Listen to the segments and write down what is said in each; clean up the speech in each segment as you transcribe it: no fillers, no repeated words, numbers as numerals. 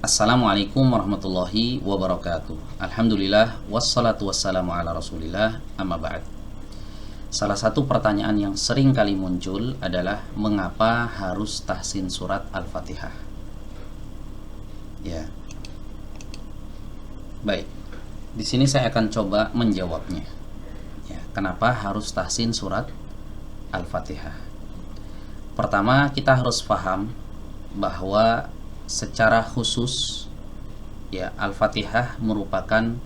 Assalamualaikum warahmatullahi wabarakatuh. Alhamdulillah wassalatu wassalamu ala Rasulillah, amma ba'd. Salah satu pertanyaan yang sering kali muncul adalah mengapa harus tahsin surat Al-Fatihah? Ya. Baik. Di sini saya akan coba menjawabnya. Ya, kenapa harus tahsin surat Al-Fatihah? Pertama, kita harus paham bahwa secara khusus ya Al-Fatihah merupakan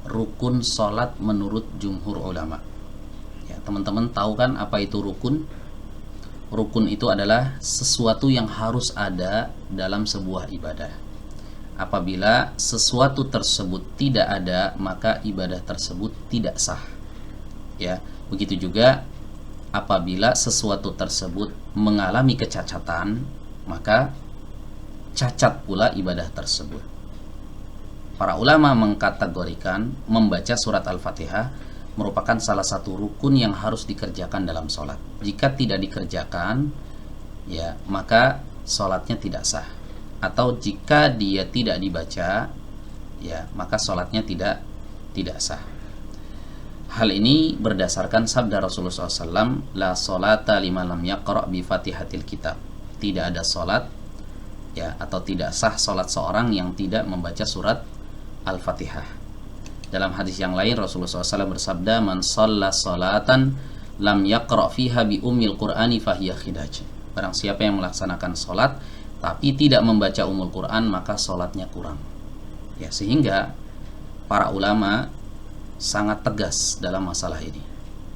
rukun sholat menurut jumhur ulama. Ya, teman-teman tahu kan apa itu rukun? Rukun itu adalah sesuatu yang harus ada dalam sebuah ibadah. Apabila sesuatu tersebut tidak ada, maka ibadah tersebut tidak sah. Ya, begitu juga apabila sesuatu tersebut mengalami kecacatan, maka cacat pula ibadah tersebut. Para ulama mengkategorikan membaca surat Al-Fatihah merupakan salah satu rukun yang harus dikerjakan dalam sholat. Jika tidak dikerjakan, ya maka sholatnya tidak sah. Atau jika dia tidak dibaca, ya maka sholatnya tidak sah. Hal ini berdasarkan sabda Rasulullah SAW, la sholata liman lam yaqra' bi fatihatil kitab. Tidak ada sholat ya atau tidak sah sholat seorang yang tidak membaca surat Al-Fatihah. Dalam hadis yang lain Rasulullah SAW bersabda, man shalla sholatan lam yaqra' fiha bi ummil qur'ani fahiya khidaj. Barang siapa yang melaksanakan sholat tapi tidak membaca ummul Qur'an, maka sholatnya kurang. Ya, sehingga para ulama sangat tegas dalam masalah ini.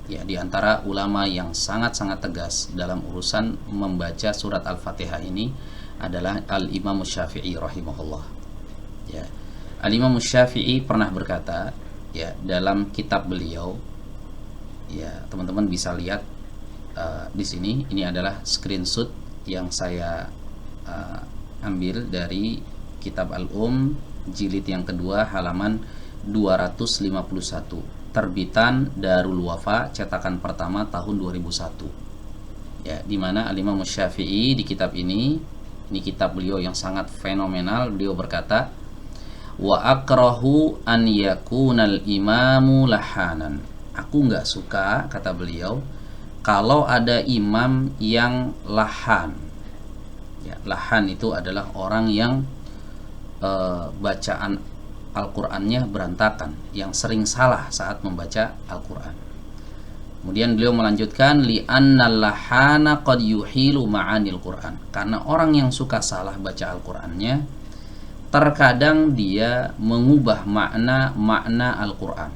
Ya, di antara ulama yang sangat-sangat tegas dalam urusan membaca surat Al-Fatihah ini adalah Al-Imam Syafi'i rahimahullah. Ya. Al-Imam Syafi'i pernah berkata, ya, dalam kitab beliau, ya, teman-teman bisa lihat di sini, ini adalah screenshot yang saya ambil dari kitab Al-Um jilid yang kedua halaman 251, terbitan Darul Wafa, cetakan pertama tahun 2001. Ya, di mana Al-Imam Syafi'i di kitab ini kitab beliau yang sangat fenomenal, beliau berkata, wa akrahu an yakunal imamu lahanan. Aku nggak suka, kata beliau, kalau ada imam yang lahan. Ya, lahan itu adalah orang yang bacaan Al-Qur'annya berantakan, yang sering salah saat membaca Al-Qur'an. Kemudian beliau melanjutkan, li'annal lahana qad yuhilu ma'anil Qur'an. Karena orang yang suka salah baca Al-Qur'annya, terkadang dia mengubah makna Al-Qur'an.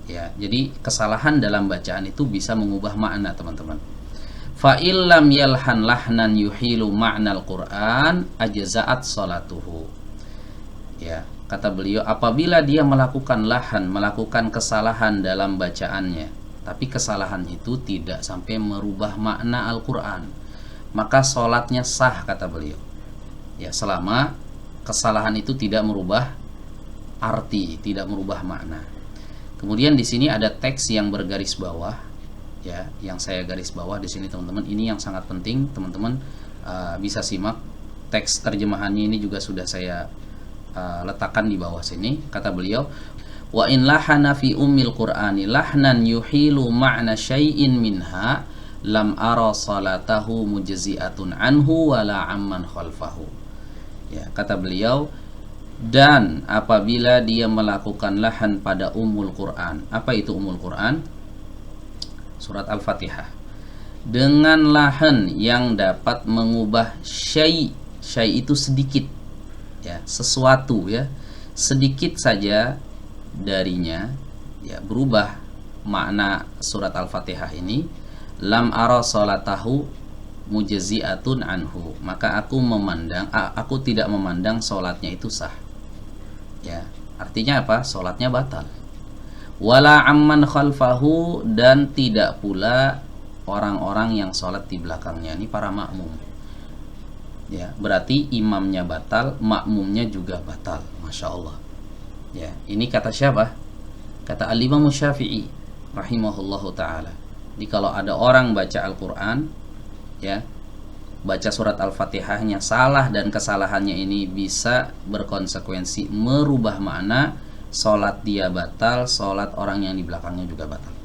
Ya, jadi kesalahan dalam bacaan itu bisa mengubah makna, teman-teman. Fa illam yalhan lahnan yuhilu ma'nal Qur'an ajza'at salatuhu. Ya, kata beliau, apabila dia melakukan kesalahan dalam bacaannya, tapi kesalahan itu tidak sampai merubah makna Al-Quran, maka sholatnya sah, kata beliau. Ya, selama kesalahan itu tidak merubah arti, tidak merubah makna. Kemudian di sini ada teks yang bergaris bawah, ya, yang saya garis bawah di sini, teman-teman. Ini yang sangat penting, teman-teman bisa simak. Teks terjemahannya ini juga sudah saya letakkan di bawah sini. Kata beliau, wa in lahana fi ummil qur'ani lahnan yuhilu ma'na syai'in minha lam ara salatahu mujzi'atun anhu wala amman khalfahu. Ya, kata beliau, dan apabila dia melakukan lahan pada ummul Qur'an. Apa itu ummul Qur'an? Surat Al-Fatihah. Dengan lahan yang dapat mengubah syai' itu sedikit, ya, sesuatu, ya, sedikit saja darinya, ya, berubah makna surat Al-Fatihah ini, lam ara salatahu mujzi'atun anhu, maka aku tidak memandang salatnya itu sah. Ya, artinya apa? Salatnya batal. Wala amman khalfahu, dan tidak pula orang-orang yang salat di belakangnya, ini para makmum. Ya, berarti imamnya batal, makmumnya juga batal. Masya Allah. Ya, ini kata siapa? Kata Al-Imam Syafi'i rahimahullahu ta'ala. Jadi kalau ada orang baca Al-Quran, ya, baca surat Al-Fatihahnya salah dan kesalahannya ini bisa berkonsekuensi merubah makna, sholat dia batal, sholat orang yang di belakangnya juga batal.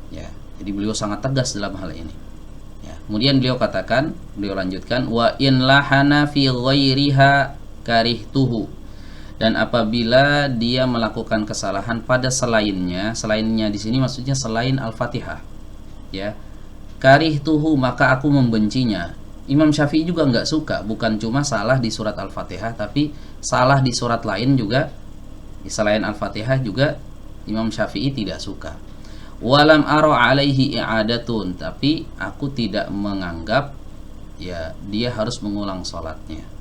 Ya, jadi beliau sangat tegas dalam hal ini. Ya, kemudian beliau lanjutkan, wa in lahana fi ghairiha karihtuhu. Dan apabila dia melakukan kesalahan pada selainnya di sini maksudnya selain Al-Fatihah, ya, karihtuhu, maka aku membencinya. Imam Syafi'i juga nggak suka, bukan cuma salah di surat Al-Fatihah, tapi salah di surat lain juga, selain Al-Fatihah juga Imam Syafi'i tidak suka. Walam aro alaihi i'adatun, tapi aku tidak menganggap ya dia harus mengulang sholatnya.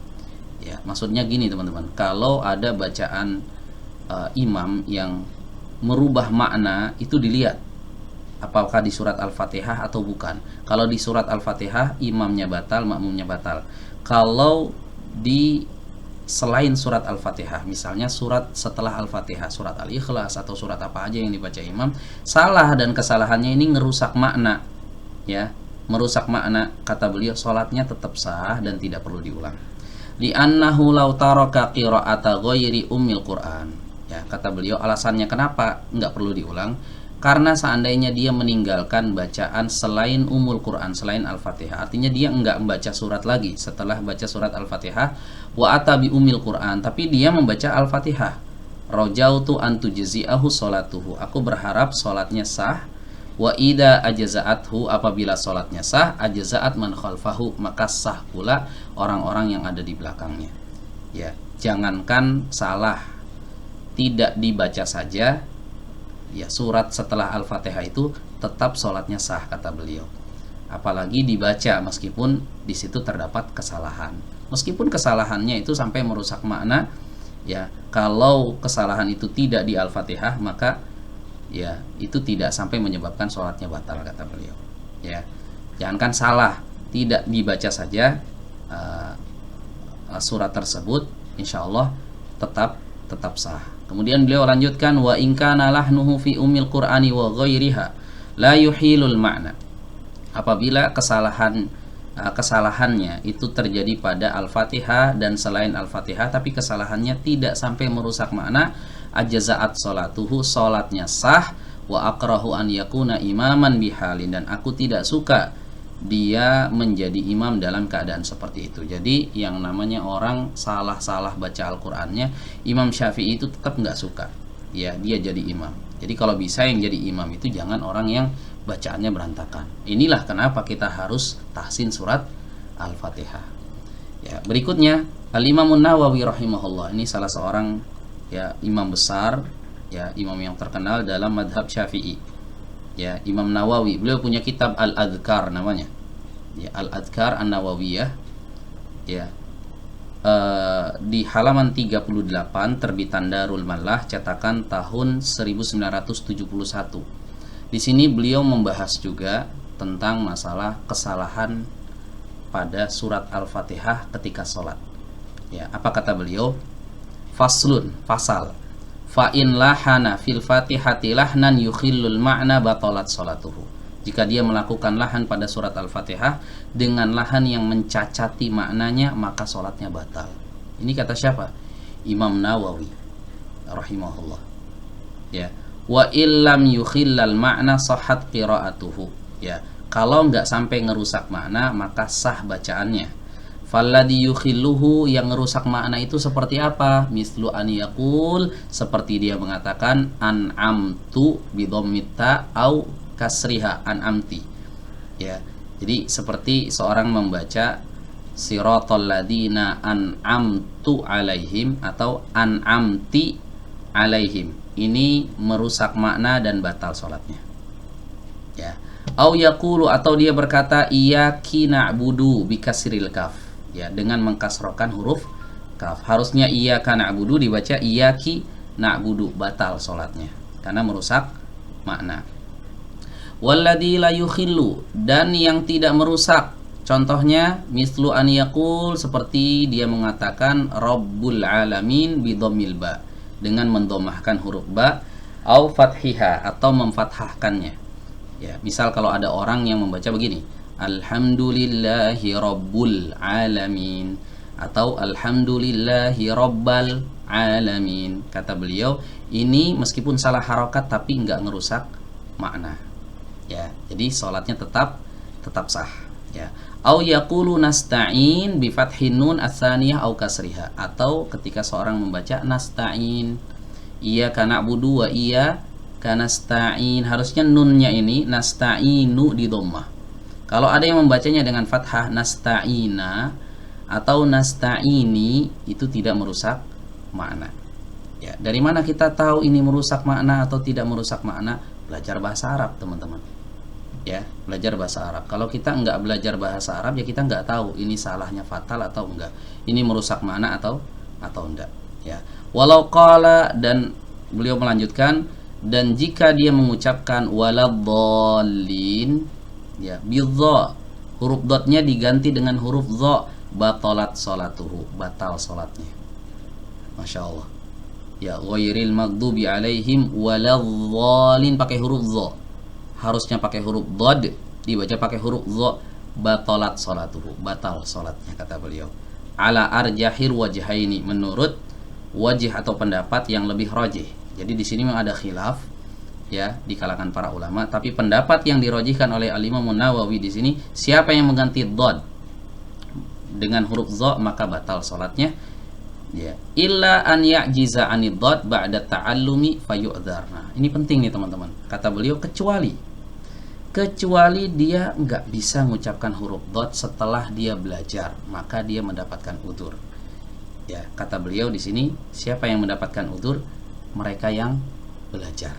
Ya, maksudnya gini teman-teman, kalau ada bacaan imam yang merubah makna, itu dilihat apakah di surat Al-Fatihah atau bukan. Kalau di surat Al-Fatihah imamnya batal, makmumnya batal. Kalau di selain surat Al-Fatihah, misalnya surat setelah Al-Fatihah, surat Al-Ikhlas atau surat apa aja yang dibaca imam, salah dan kesalahannya ini ngerusak makna, ya, merusak makna, kata beliau, sholatnya tetap sah dan tidak perlu diulang. Li'annahu law taraka qira'ata ghairi ummil Qur'an. Ya, kata beliau, alasannya kenapa nggak perlu diulang? Karena seandainya dia meninggalkan bacaan selain Ummul Quran, selain Al-Fatihah, artinya dia enggak membaca surat lagi setelah baca surat Al-Fatihah, wa atabi Ummil Quran, tapi dia membaca Al-Fatihah, rajautu an tujzi'ahu sholatuhu, aku berharap sholatnya sah, wa ida ajza'athu, apabila sholatnya sah, ajza'at man khalfahu, maka sah pula orang-orang yang ada di belakangnya. Ya, jangankan salah, tidak dibaca saja, ya, surat setelah Al-Fatihah itu tetap sholatnya sah, kata beliau. Apalagi dibaca meskipun di situ terdapat kesalahan. Meskipun kesalahannya itu sampai merusak makna, ya, kalau kesalahan itu tidak di Al-Fatihah, maka ya itu tidak sampai menyebabkan sholatnya batal, kata beliau. Ya, jangankan salah, tidak dibaca saja surat tersebut, insya Allah tetap sah. Kemudian beliau lanjutkan, wa in kana lahnuhu fi ummil Qur'ani wa ghairiha la yuhilul ma'na. Apabila kesalahannya itu terjadi pada Al-Fatihah dan selain Al-Fatihah, tapi kesalahannya tidak sampai merusak makna, ajza'at sholatuhu, sholatnya sah, wa akrahu an yakuna imaman bihalin, dan aku tidak suka dia menjadi imam dalam keadaan seperti itu. Jadi yang namanya orang salah-salah baca Al-Qur'annya, Imam Syafi'i itu tetap nggak suka, ya, dia jadi imam. Jadi kalau bisa yang jadi imam itu jangan orang yang bacaannya berantakan. Inilah kenapa kita harus tahsin surat Al-Fatihah. Ya, berikutnya Al-Imamun Nawawi rahimahullah, ini salah seorang, ya, imam besar, ya, imam yang terkenal dalam madhab Syafi'i. Ya, Imam Nawawi, beliau punya kitab Al-Adhkar namanya, ya, Al-Adhkar An-Nawawiyah, ya, di halaman 38, terbitan Darul Mallah, cetakan tahun 1971. Di sini beliau membahas juga tentang masalah kesalahan pada surat Al-Fatihah ketika sholat. Ya, apa kata beliau? Faslun, pasal, fa in lahana fil fatihati lahnan yukhillul ma'na batalat sholatuhu. Jika dia melakukan lahan pada surat Al-Fatihah dengan lahan yang mencacati maknanya, maka sholatnya batal. Ini kata siapa? Imam Nawawi rahimahullah. Ya, wa illam yukhillal ma'na sahhat qira'atuhu. Ya, kalau nggak sampai ngerusak makna, maka sah bacaannya. Falladhi yukhilluhu, yang ngerusak makna itu seperti apa? Mislu an yaqul, seperti dia mengatakan an'amtu bidhammita au kasriha an'amti. Ya, jadi seperti seorang membaca siratal ladzina an'amtu alaihim atau an'amti alaihim. Ini merusak makna dan batal sholatnya. Ya. Au yaqulu, atau dia berkata iyyaki na'budu bikasril kaf. Ya, dengan mengkasrokan huruf kaf. Harusnya iyyaka na'budu dibaca iyyaki na'budu, batal sholatnya karena merusak makna. Walladzi la yukhillu, dan yang tidak merusak, contohnya mislu an yaqul, seperti dia mengatakan Rabbul alamin bidhammil ba, dengan mendomahkan huruf ba, au fathiha, atau memfathahkannya. Ya, misal kalau ada orang yang membaca begini, alhamdulillahi rabbul alamin atau alhamdulillahi rabbal alamin. Kata beliau, ini meskipun salah harokat tapi nggak ngerusak makna. Ya, jadi sholatnya tetap sah. Ya. Au yaqulu nasta'in bi fathin nun ats-tsaniyah au kasriha, atau ketika seorang membaca nasta'in, iyyaka na'budu wa iyyaka nasta'in, harusnya nunnya ini nasta'inu di dhammah. Kalau ada yang membacanya dengan fathah nasta'ina atau nasta'ini, itu tidak merusak makna. Ya, dari mana kita tahu ini merusak makna atau tidak merusak makna? Belajar bahasa Arab, teman-teman. Ya, belajar bahasa Arab. Kalau kita nggak belajar bahasa Arab, ya kita nggak tahu ini salahnya fatal atau enggak, ini merusak makna atau enggak. Ya, walau qala, dan beliau melanjutkan, dan jika dia mengucapkan waladhdallin, ya, bidha, huruf dotnya diganti dengan huruf dha, batalat salatuhu, batal salatnya. Masya Allah. Ya, ghairil maghdubi alaihim waladhdallin, pakai huruf dha. Harusnya pakai huruf dhad, dibaca pakai huruf dha, batalat salatuhu, batal salatnya, kata beliau. Ala arjahir wajhaini, menurut wajih atau pendapat yang lebih rajih. Jadi di sini memang ada khilaf ya di kalangan para ulama, tapi pendapat yang dirajihkan oleh Al-Imam Nawawi di sini, siapa yang mengganti dhad dengan huruf dha maka batal salatnya. Ya, illa an ya'jiza 'anid dhad ba'da ta'allumi fayu'dzar. Nah, ini penting nih teman-teman. Kata beliau, kecuali dia nggak bisa mengucapkan huruf dhad setelah dia belajar, maka dia mendapatkan udzur. Ya, kata beliau di sini, siapa yang mendapatkan udzur? Mereka yang belajar.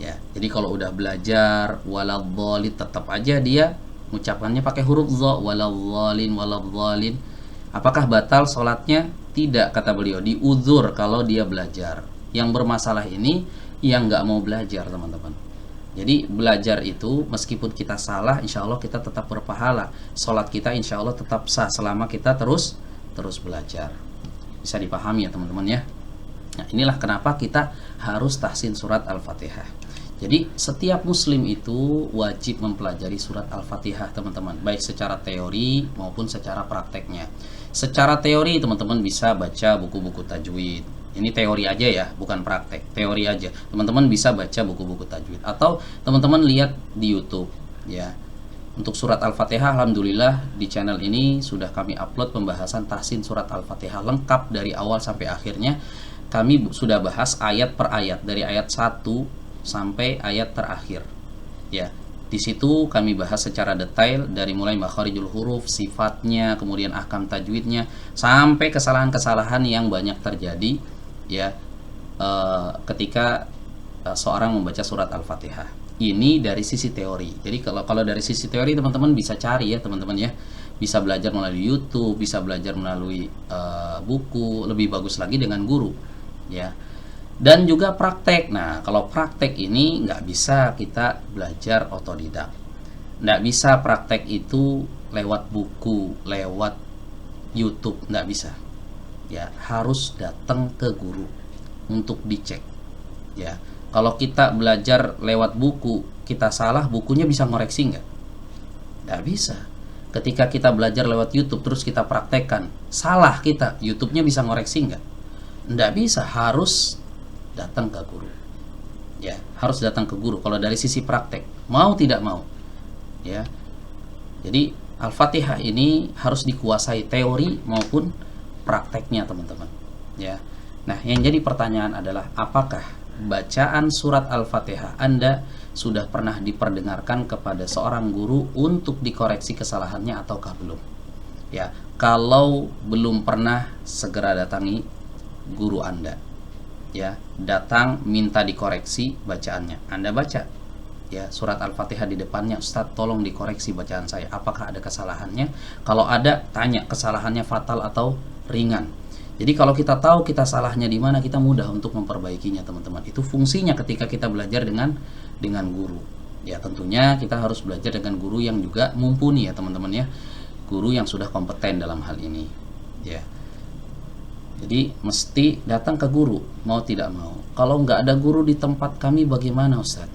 Ya, jadi kalau udah belajar waladhdallin, tetap aja dia mengucapkannya pakai huruf dha, waladhdallin. Apakah batal sholatnya? Tidak, kata beliau, diudzur kalau dia belajar. Yang bermasalah ini yang nggak mau belajar, teman-teman. Jadi belajar itu meskipun kita salah, insya Allah kita tetap berpahala. Sholat kita insya Allah tetap sah selama kita terus belajar. Bisa dipahami ya teman-teman ya. Nah, inilah kenapa kita harus tahsin surat Al-Fatihah. Jadi setiap muslim itu wajib mempelajari surat Al-Fatihah, teman-teman, baik secara teori maupun secara prakteknya. Secara teori teman-teman bisa baca buku-buku tajwid. Ini teori aja ya, bukan praktek, teori aja. Teman-teman bisa baca buku-buku tajwid atau teman-teman lihat di YouTube ya. Untuk surat Al-Fatihah, alhamdulillah di channel ini sudah kami upload pembahasan tahsin surat Al-Fatihah lengkap dari awal sampai akhirnya. Kami sudah bahas ayat per ayat, dari ayat 1 sampai ayat terakhir. Ya, di situ kami bahas secara detail dari mulai makharijul huruf, sifatnya, kemudian ahkam tajwidnya, sampai kesalahan-kesalahan yang banyak terjadi ya ketika seorang membaca surat Al-Fatihah. Ini dari sisi teori. Jadi kalau dari sisi teori teman-teman bisa cari ya teman-teman ya. Bisa belajar melalui YouTube, bisa belajar melalui buku, lebih bagus lagi dengan guru ya. Dan juga praktek. Nah, kalau praktek ini nggak bisa kita belajar otodidak. Nggak bisa praktek itu lewat buku, lewat YouTube, nggak bisa. Ya, harus datang ke guru untuk dicek. Ya, kalau kita belajar lewat buku, kita salah, bukunya bisa ngoreksi nggak? Nggak bisa. Ketika kita belajar lewat YouTube terus kita praktekkan, salah kita, YouTube-nya bisa ngoreksi nggak? Nggak bisa, harus datang ke guru. Ya, harus datang ke guru kalau dari sisi praktek, mau tidak mau. Ya. Jadi Al-Fatihah ini harus dikuasai teori maupun prakteknya, teman-teman. Ya. Nah, yang jadi pertanyaan adalah apakah bacaan surat Al-Fatihah Anda sudah pernah diperdengarkan kepada seorang guru untuk dikoreksi kesalahannya ataukah belum? Ya, kalau belum pernah, segera datangi guru Anda. Ya, datang minta dikoreksi bacaannya. Anda baca ya surat Al-Fatihah di depannya, Ustadz tolong dikoreksi bacaan saya, apakah ada kesalahannya? Kalau ada, tanya kesalahannya fatal atau ringan. Jadi kalau kita tahu kita salahnya di mana, kita mudah untuk memperbaikinya, teman-teman. Itu fungsinya ketika kita belajar dengan guru. Ya, tentunya kita harus belajar dengan guru yang juga mumpuni ya, teman-teman ya. Guru yang sudah kompeten dalam hal ini. Ya. Jadi mesti datang ke guru, mau tidak mau. Kalau nggak ada guru di tempat kami bagaimana, Ustaz?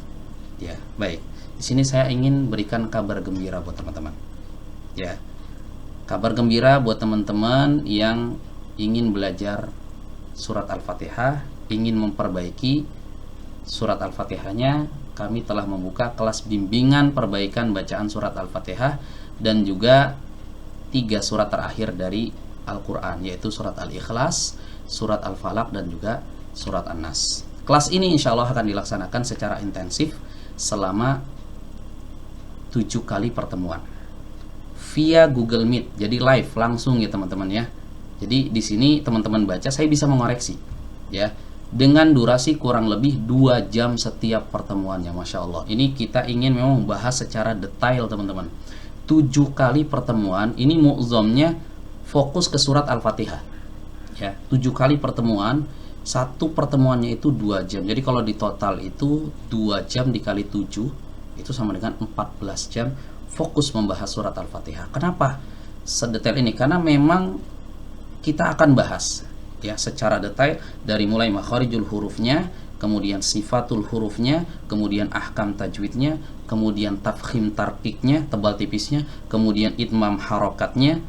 Ya, baik. Di sini saya ingin berikan kabar gembira buat teman-teman. Ya. Kabar gembira buat teman-teman yang ingin belajar surat Al-Fatihah, ingin memperbaiki surat Al-Fatihahnya. Kami telah membuka kelas bimbingan perbaikan bacaan surat Al-Fatihah dan juga 3 surat terakhir dari Al-Quran, yaitu surat Al-Ikhlas, surat Al-Falaq, dan juga surat An-Nas. Kelas ini insya Allah akan dilaksanakan secara intensif selama 7 kali pertemuan via Google Meet. Jadi live langsung ya teman-teman ya. Jadi di sini teman-teman baca, saya bisa mengoreksi ya. Dengan durasi kurang lebih 2 jam setiap pertemuannya. Masya Allah. Ini kita ingin memang membahas secara detail teman-teman. 7 kali pertemuan, ini mu'zomnya fokus ke surat Al-Fatihah. Ya, 7 kali pertemuan, satu pertemuannya itu 2 jam. Jadi kalau di total itu 2 jam dikali 7, itu sama dengan 14 jam fokus membahas surat Al-Fatihah. Kenapa sedetail ini? Karena memang kita akan bahas ya secara detail dari mulai makharijul hurufnya, kemudian sifatul hurufnya, kemudian ahkam tajwidnya, kemudian tafkhim tarkiknya, tebal tipisnya, kemudian itmam harokatnya,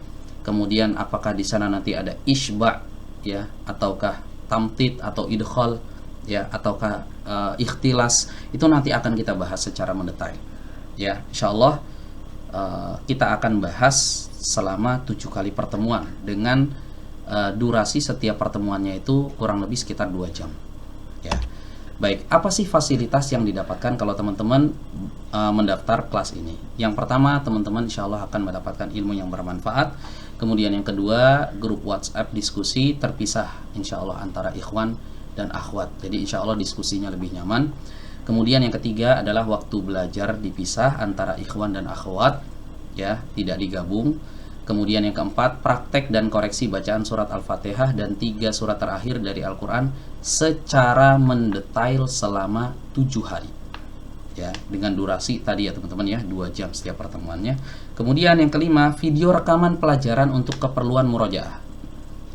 kemudian apakah di sana nanti ada isba ya, ataukah tamtid atau idkhal ya, ataukah ikhtilas, itu nanti akan kita bahas secara mendetail ya. Insyaallah kita akan bahas selama 7 kali pertemuan dengan durasi setiap pertemuannya itu kurang lebih sekitar 2 jam ya. Baik, apa sih fasilitas yang didapatkan kalau teman-teman mendaftar kelas ini? Yang pertama, teman-teman insya Allah akan mendapatkan ilmu yang bermanfaat. Kemudian yang kedua, grup WhatsApp diskusi terpisah insya Allah antara ikhwan dan akhwat. Jadi insya Allah diskusinya lebih nyaman. Kemudian yang ketiga adalah waktu belajar dipisah antara ikhwan dan akhwat ya, tidak digabung. Kemudian yang keempat, praktek dan koreksi bacaan surat Al-Fatihah dan 3 surat terakhir dari Al-Quran secara mendetail selama 7 hari ya, dengan durasi tadi ya teman-teman ya, 2 jam setiap pertemuannya. Kemudian yang kelima, video rekaman pelajaran untuk keperluan murojaah.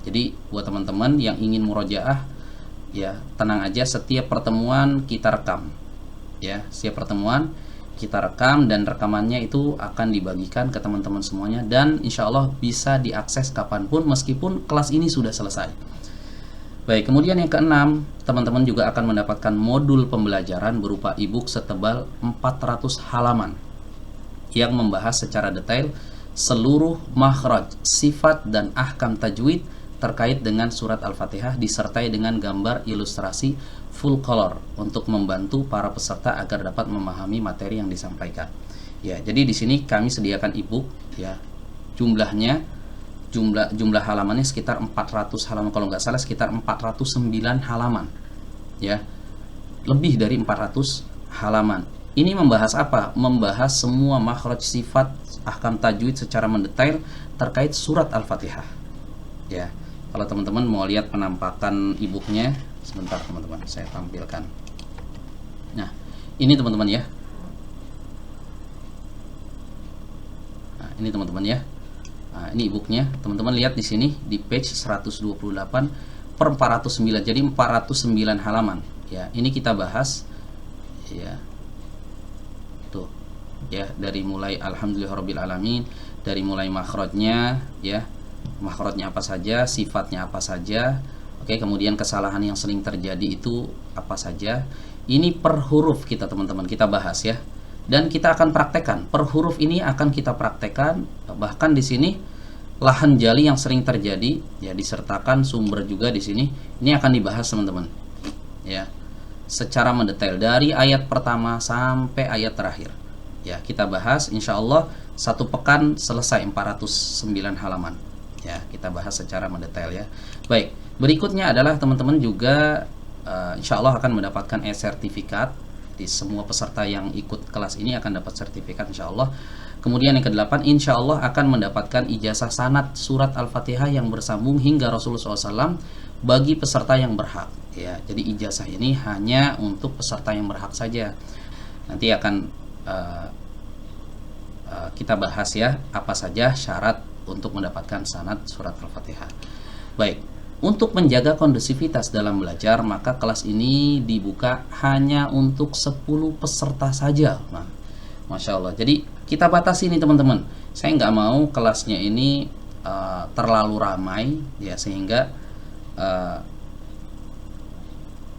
Jadi buat teman-teman yang ingin murojaah ya, tenang aja, setiap pertemuan kita rekam ya, setiap pertemuan kita rekam dan rekamannya itu akan dibagikan ke teman-teman semuanya dan insya Allah bisa diakses kapanpun meskipun kelas ini sudah selesai. Baik, kemudian yang keenam, teman-teman juga akan mendapatkan modul pembelajaran berupa e-book setebal 400 halaman yang membahas secara detail seluruh makhraj, sifat dan ahkam tajwid terkait dengan surat Al-Fatihah disertai dengan gambar ilustrasi full color untuk membantu para peserta agar dapat memahami materi yang disampaikan. Ya, jadi di sini kami sediakan e-book ya. Jumlah halamannya sekitar 400 halaman, kalau nggak salah sekitar 409 halaman. Ya. Lebih dari 400 halaman. Ini membahas apa? Membahas semua makhraj, sifat, ahkam tajwid secara mendetail terkait surat Al-Fatihah. Ya. Kalau teman-teman mau lihat penampakan e-booknya, sebentar teman-teman, saya tampilkan. Nah, ini teman-teman ya. Nah, ini teman-teman ya. Nah, ini e-booknya. Teman-teman lihat di sini di page 128/409. Jadi 409 halaman. Ya, ini kita bahas ya. Tuh. Ya, dari mulai alhamdulillahirabbil alamin, dari mulai makhrajnya ya. Makhrajnya apa saja, sifatnya apa saja. Oke, kemudian kesalahan yang sering terjadi itu apa saja. Ini per huruf kita teman-teman kita bahas ya. Dan kita akan praktekkan. Per huruf ini akan kita praktekkan. Bahkan di sini lahan jali yang sering terjadi ya, disertakan sumber juga di sini. Ini akan dibahas teman-teman. Ya. Secara mendetail dari ayat pertama sampai ayat terakhir. Ya, kita bahas insya Allah 1 pekan selesai 409 halaman. Ya, kita bahas secara mendetail ya. Baik, berikutnya adalah teman-teman juga insya Allah akan mendapatkan e-sertifikat. Di semua peserta yang ikut kelas ini akan dapat sertifikat insya Allah. Kemudian yang ke-8, insya Allah akan mendapatkan ijazah sanad surat Al-Fatihah yang bersambung hingga Rasulullah SAW bagi peserta yang berhak. Ya, jadi ijazah ini hanya untuk peserta yang berhak saja. Nanti akan kita bahas ya apa saja syarat untuk mendapatkan sanad surat Al-Fatihah. Baik, untuk menjaga kondusivitas dalam belajar, maka kelas ini dibuka hanya untuk 10 peserta saja. Nah, Masya Allah. Jadi kita batasi nih teman-teman. Saya nggak mau kelasnya ini terlalu ramai ya, sehingga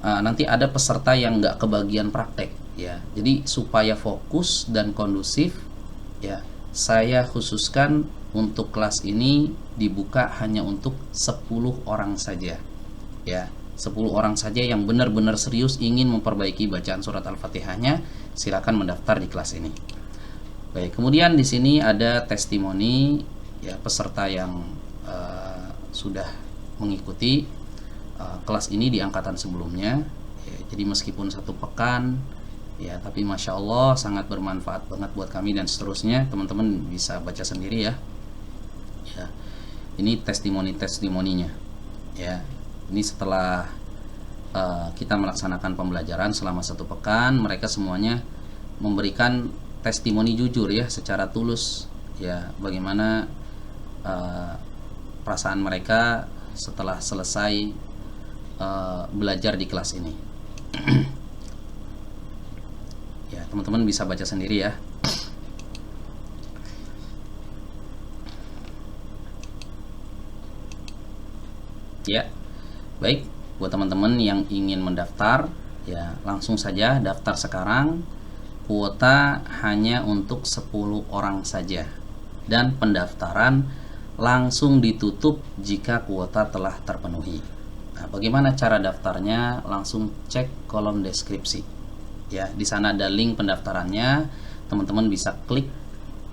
nanti ada peserta yang nggak kebagian praktek ya. Jadi supaya fokus dan kondusif ya, saya khususkan untuk kelas ini dibuka hanya untuk 10 orang saja ya. 10 orang saja yang benar-benar serius ingin memperbaiki bacaan surat Al-Fatihahnya, silakan mendaftar di kelas ini. Baik, kemudian di sini ada testimoni ya peserta yang sudah mengikuti kelas ini di angkatan sebelumnya ya. Jadi meskipun 1 pekan ya, tapi Masya Allah sangat bermanfaat banget buat kami dan seterusnya. Teman-teman bisa baca sendiri ya. Ya, ini testimoninya ya. Ini setelah kita melaksanakan pembelajaran selama 1 pekan, mereka semuanya memberikan testimoni jujur ya, secara tulus ya, bagaimana perasaan mereka setelah selesai belajar di kelas ini. Ya, teman-teman bisa baca sendiri ya. Ya, baik, buat teman-teman yang ingin mendaftar ya, langsung saja daftar sekarang. Kuota hanya untuk 10 orang saja, dan pendaftaran langsung ditutup jika kuota telah terpenuhi. Nah, bagaimana cara daftarnya? Langsung cek kolom deskripsi ya, di sana ada link pendaftarannya, teman-teman bisa klik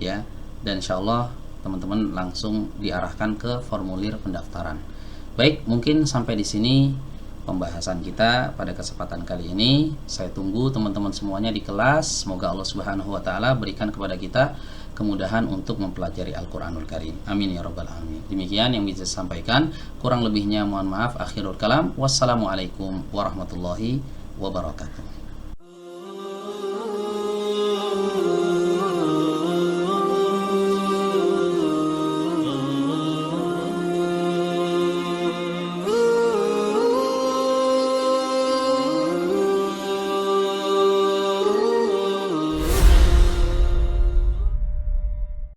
ya, dan insya Allah teman-teman langsung diarahkan ke formulir pendaftaran. Baik, mungkin sampai di sini pembahasan kita pada kesempatan kali ini. Saya tunggu teman-teman semuanya di kelas. Semoga Allah Subhanahu wa taala berikan kepada kita kemudahan untuk mempelajari Al-Qur'anul Karim. Amin ya rabbal alamin. Demikian yang bisa saya sampaikan. Kurang lebihnya mohon maaf. Akhirul kalam. Wassalamualaikum warahmatullahi wabarakatuh.